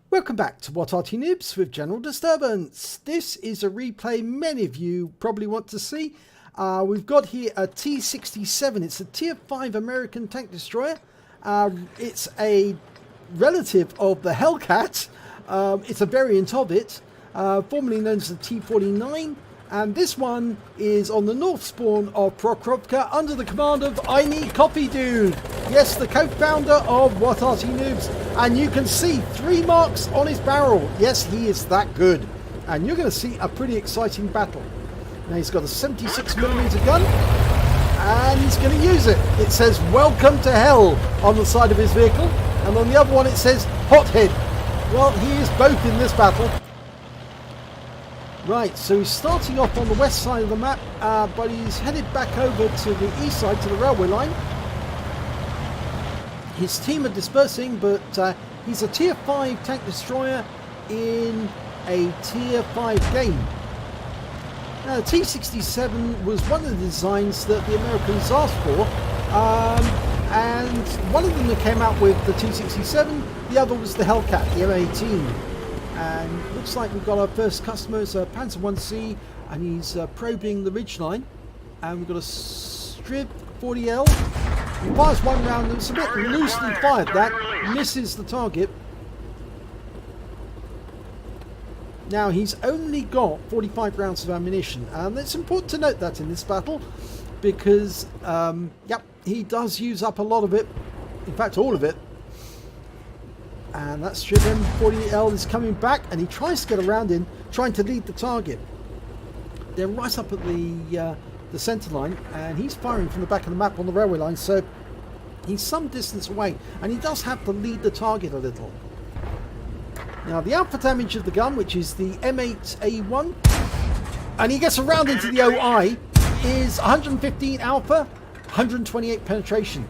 Welcome back to What Arty Noobs with General Disturbance. This is a replay many of you probably want to see. We've got here a T67. It's a Tier 5 American tank destroyer. It's a relative of the Hellcat. It's a variant of it, formerly known as the T49. And this one is on the north spawn of Prokhorovka under the command of ineedcoffeedude. Yes, the co-founder of What Arty Noobs. And you can see 3 marks on his barrel. Yes, he is that good. And you're going to see a pretty exciting battle. Now he's got a 76mm gun. And he's going to use it. It says, "Welcome to Hell" on the side of his vehicle. And on the other one it says, "Hothead." Well, he is both in this battle. Right, so he's starting off on the west side of the map, but he's headed back over to the east side, to the railway line. His team are dispersing, but he's a Tier 5 tank destroyer in a Tier 5 game. Now, the T67 was one of the designs that the Americans asked for, and one of them that came out with the T67, the other was the Hellcat, the M18. And looks like we've got our first customer, it's a Panzer 1C, and he's probing the ridgeline. And we've got a Strib 40L. He fires one round, and it's a bit loosely fired, that misses the target. Now he's only got 45 rounds of ammunition, and it's important to note that in this battle, because yep, he does use up a lot of it, in fact all of it. And that Strib M40L is coming back, and he tries to get around in, trying to lead the target. They're right up at the centre line, and he's firing from the back of the map on the railway line, so he's some distance away, and he does have to lead the target a little. Now the alpha damage of the gun, which is the M8A1, and he gets around into the OI, is 115 alpha, 128 penetration.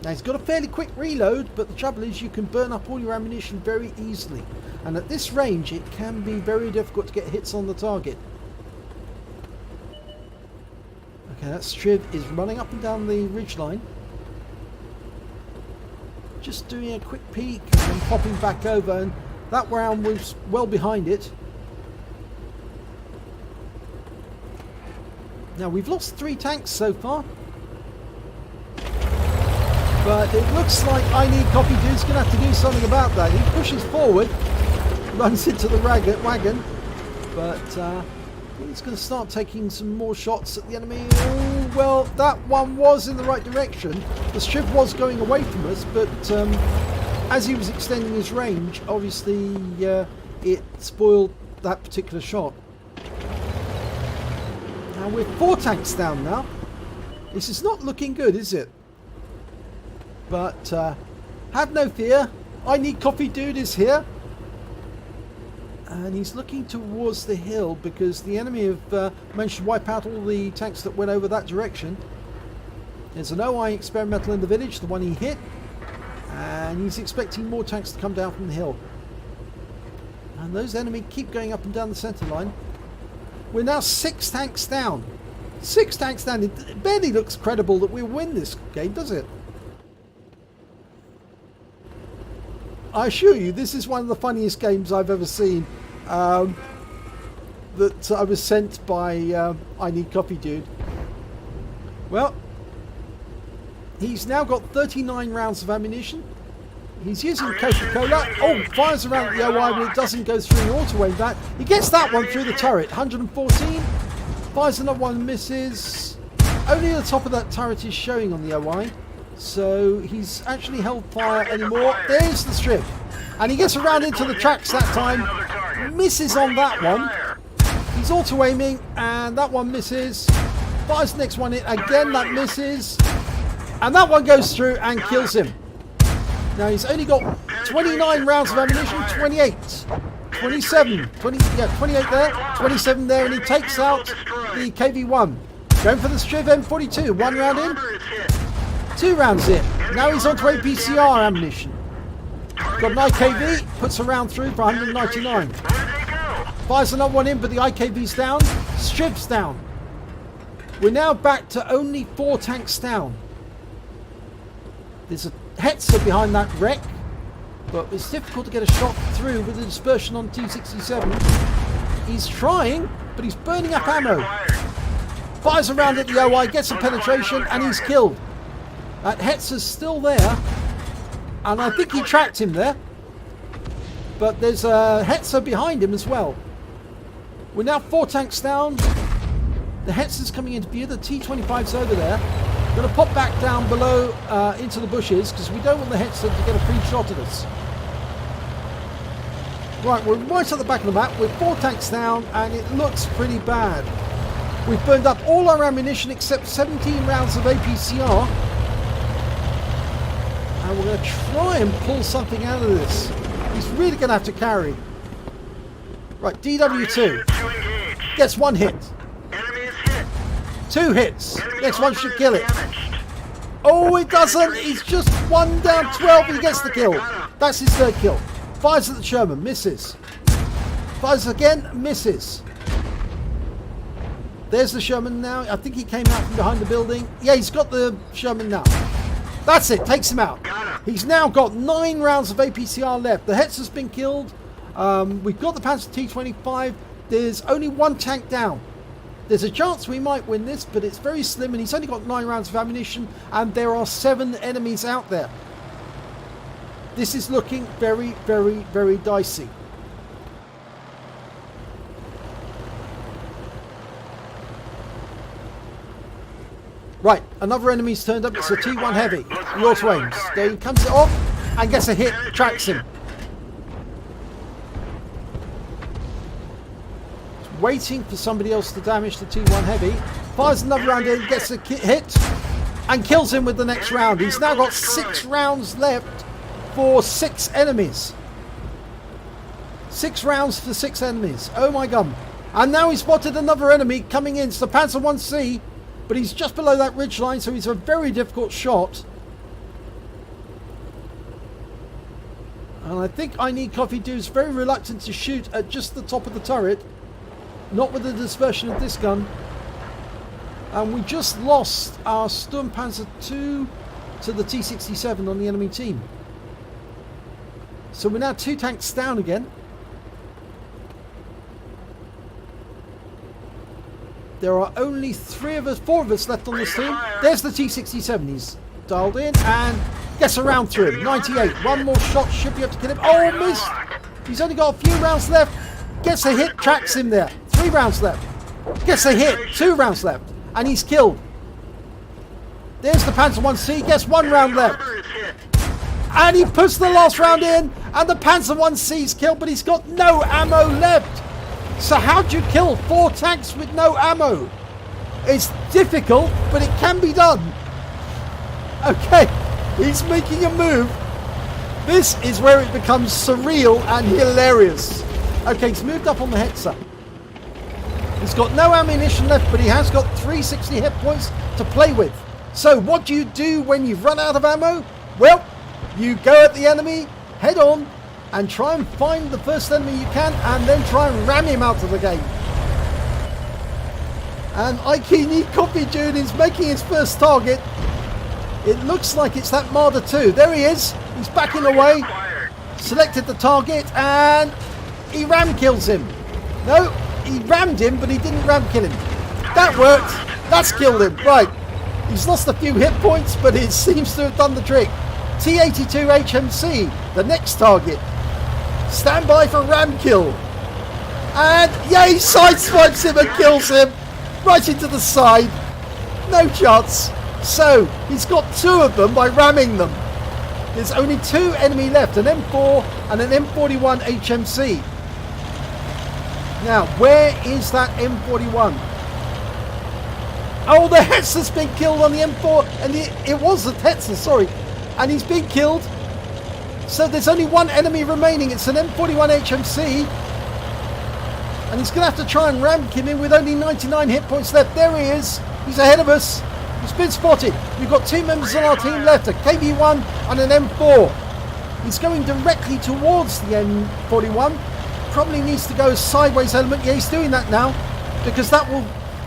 Now he's got a fairly quick reload, but the trouble is you can burn up all your ammunition very easily. And at this range it can be very difficult to get hits on the target. Okay, that Strib is running up and down the ridgeline. Just doing a quick peek and popping back over, and that round was well behind it. Now we've lost 3 tanks so far. But it looks like ineedcoffeedude's going to have to do something about that. He pushes forward, runs into the wagon, but he's going to start taking some more shots at the enemy. Oh, well, that one was in the right direction. The Strib was going away from us, but as he was extending his range, obviously it spoiled that particular shot. Now we're 4 tanks down now. This is not looking good, is it? But have no fear, ineedcoffeedude is here, and he's looking towards the hill because the enemy have managed to wipe out all the tanks that went over that direction. There's an OI experimental in the village, the one he hit, and he's expecting more tanks to come down from the hill. And those enemy keep going up and down the centre line. We're now 6 tanks down. 6 tanks down. It barely looks credible that we'll win this game, does it? I assure you, this is one of the funniest games I've ever seen. That I was sent by ineedcoffeedude. Well, he's now got 39 rounds of ammunition. He's using Coca-Cola. Oh, fires around the OI, but it doesn't go through the auto-aim that. He gets that one through the turret. 114. Fires another one, misses. Only the top of that turret is showing on the OI. So he's actually held fire anymore. There's the Strib, and he gets around into the tracks that time. Misses on that one. He's auto aiming, and that one misses. Fires the next one in again. That misses, and that one goes through and kills him. Now he's only got 29 rounds of ammunition. 28, 27, 20, yeah, 28 there, 27 there, and he takes out the KV-1. Going for the Strib M42. 1 round in. 2 rounds in. Now he's onto APCR ammunition. Got an IKV, puts a round through for 199. Fires another one in, but the IKV's down. Strib's down. We're now back to only 4 tanks down. There's a Hetzer behind that wreck, but it's difficult to get a shot through with the dispersion on T67. He's trying, but he's burning up ammo. Fires around at the OI, gets some penetration, and he's killed. That Hetzer's still there, and I think he tracked him there. But there's a Hetzer behind him as well. We're now 4 tanks down. The Hetzer's coming into view. The T25's over there. We're going to pop back down below into the bushes because we don't want the Hetzer to get a free shot at us. Right, we're right at the back of the map. We're 4 tanks down and it looks pretty bad. We've burned up all our ammunition except 17 rounds of APCR. And we're going to try and pull something out of this. He's really going to have to carry. Right, DW2 gets 1 hit. 2 hits. Next one should kill it. Oh, it doesn't. He's just 1 down 12. He gets the kill. That's his 3rd kill. Fires at the Sherman. Misses. Fires again. Misses. There's the Sherman now. I think he came out from behind the building. Yeah, he's got the Sherman now. That's it. Takes him out. He's now got 9 rounds of APCR left. The Hetzer's been killed. We've got the Panzer T25. There's only 1 tank down. There's a chance we might win this, but it's very slim, and he's only got 9 rounds of ammunition, and there are 7 enemies out there. This is looking very, very, very dicey. Right, another enemy's turned up. It's a T1 Heavy. The auto aims. There he comes it off and gets a hit, tracks him. Waiting for somebody else to damage the T1 Heavy. Fires another round in, gets a hit, and kills him with the next round. He's now got 6 rounds left for 6 enemies. 6 rounds for 6 enemies. Oh my god. And now he's spotted another enemy coming in. It's the Panzer 1C, but he's just below that ridge line, so he's a very difficult shot. And I think ineedcoffeedude is very reluctant to shoot at just the top of the turret. Not with the dispersion of this gun. And we just lost our Sturmpanzer II to the T67 on the enemy team. So we're now 2 tanks down again. There are only 4 of us left on this team. There's the T67. He's dialed in and gets around through him. 98. 1 more shot should be able to kill him. Oh, missed. He's only got a few rounds left. Gets a hit, tracks him there. 3 rounds left. Gets a hit, 2 rounds left. And he's killed. There's the Panzer 1C, gets 1 round left. And he puts the last round in, and the Panzer 1C's killed, but he's got no ammo left. So how'd you kill 4 tanks with no ammo? It's difficult, but it can be done. Okay, he's making a move. This is where it becomes surreal and hilarious. Okay, he's moved up on the Hetzer. He's got no ammunition left, but he has got 360 hit points to play with. So what do you do when you've run out of ammo? Well, you go at the enemy, head on, and try and find the first enemy you can, and then try and ram him out of the game. And ineedcoffeedude is making his first target. It looks like it's that Marder 2. There he is. He's backing away. Selected the target, and he ram kills him. No, he rammed him, but he didn't ram kill him. That worked. That's killed him. Right. He's lost a few hit points, but it seems to have done the trick. T82 HMC, the next target. Stand by for ram kill. And yeah, he sideswipes him and kills him. Right into the side. No chance. So, he's got 2 of them by ramming them. There's only 2 enemy left, an M4 and an M41 HMC. Now, where is that M41? Oh, the Hetzer's been killed on the M4, and it was the Hetzer, sorry. And he's been killed. So there's only 1 enemy remaining. It's an M41 HMC. And he's going to have to try and ram him in with only 99 hit points left. There he is. He's ahead of us. He's been spotted. We've got 2 members on our team left, a KV1 and an M4. He's going directly towards the M41. Probably needs to go sideways element. Yeah, he's doing that now, because that will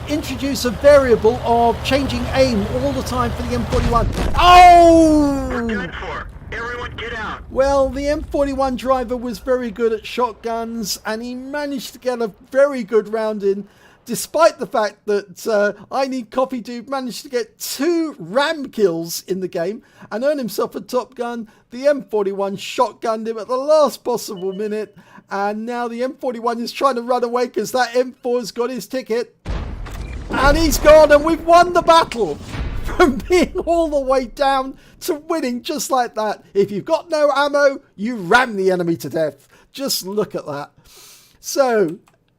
introduce a variable of changing aim all the time for the M41. Oh! We're done for. Everyone get out. Well, the M41 driver was very good at shotguns, and he managed to get a very good round in, despite the fact that ineedcoffeedude managed to get 2 RAM kills in the game and earn himself a Top Gun. The M41 shotgunned him at the last possible minute, and now the M41 is trying to run away because that M4's got his ticket. And he's gone, and we've won the battle. From being all the way down to winning just like that. If you've got no ammo, you ram the enemy to death. Just look at that. So,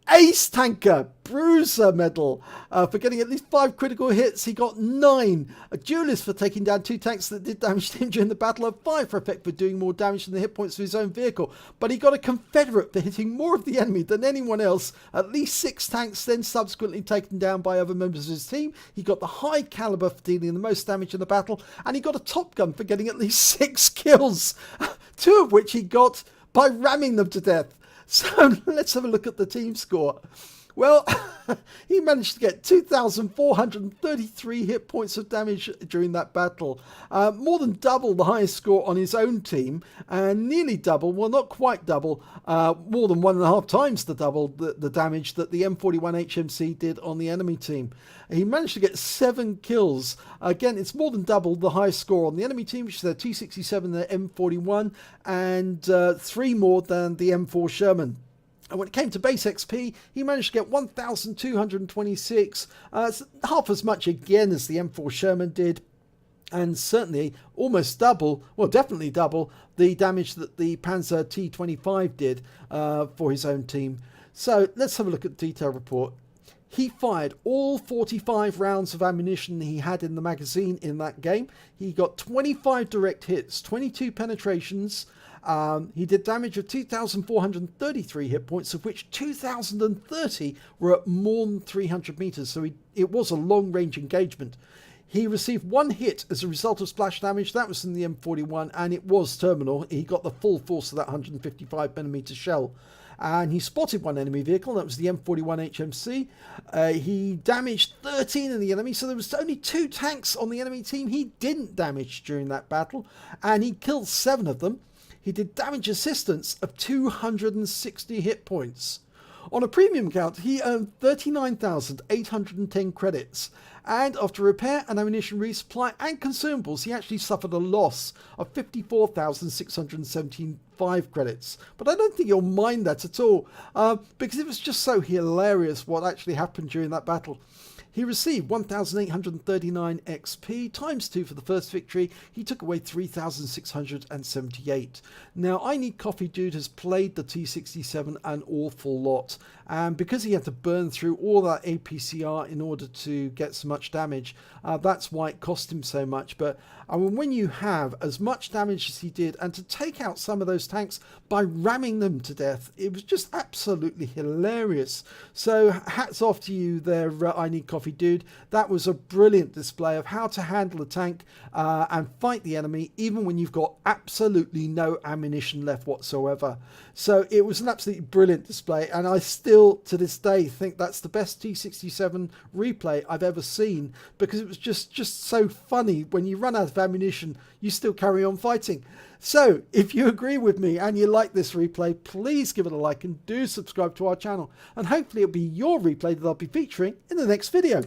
Ace Tanker, Bruiser Medal for getting at least 5 critical hits. He got 9. A Duelist for taking down 2 tanks that did damage to him during the battle. A 5 for effect for doing more damage than the hit points of his own vehicle. But he got a Confederate for hitting more of the enemy than anyone else. At least 6 tanks, then subsequently taken down by other members of his team. He got the High Caliber for dealing the most damage in the battle. And he got a Top Gun for getting at least 6 kills. 2 of which he got by ramming them to death. So let's have a look at the team score. Well, he managed to get 2,433 hit points of damage during that battle. More than double the highest score on his own team, and nearly double, well not quite double, more than 1.5 times the double the damage that the M41 HMC did on the enemy team. He managed to get 7 kills. Again, it's more than double the highest score on the enemy team, which is their T67 and their M41, and 3 more than the M4 Sherman. And when it came to base XP, he managed to get 1,226. It's half as much again as the M4 Sherman did. And certainly almost double, well definitely double, the damage that the Panzer T25 did for his own team. So let's have a look at the detail report. He fired all 45 rounds of ammunition he had in the magazine in that game. He got 25 direct hits, 22 penetrations. He did damage of 2,433 hit points, of which 2,030 were at more than 300 meters. So it was a long-range engagement. He received 1 hit as a result of splash damage. That was in the M41, and it was terminal. He got the full force of that 155mm shell. And he spotted 1 enemy vehicle, that was the M41 HMC. He damaged 13 of the enemy, so there was only 2 tanks on the enemy team he didn't damage during that battle, and he killed 7 of them. He did damage assistance of 260 hit points. On a premium account, he earned 39,810 credits, and after repair and ammunition resupply and consumables, he actually suffered a loss of 54,675 credits. But I don't think you'll mind that at all, because it was just so hilarious what actually happened during that battle. He received 1,839 XP, times 2 for the first victory. He took away 3,678. Now, ineedcoffeedude has played the T67 an awful lot, and because he had to burn through all that APCR in order to get so much damage, that's why it cost him so much. But I mean, when you have as much damage as he did, and to take out some of those tanks by ramming them to death, it was just absolutely hilarious. So hats off to you there, ineedcoffeedude. That was a brilliant display of how to handle a tank and fight the enemy, even when you've got absolutely no ammunition left whatsoever. So it was an absolutely brilliant display, and I still to this day think that's the best T67 replay I've ever seen, because it was just so funny. When you run out of ammunition, you still carry on fighting. So if you agree with me and you like this replay, please give it a like and do subscribe to our channel, and hopefully it'll be your replay that I'll be featuring in the next video.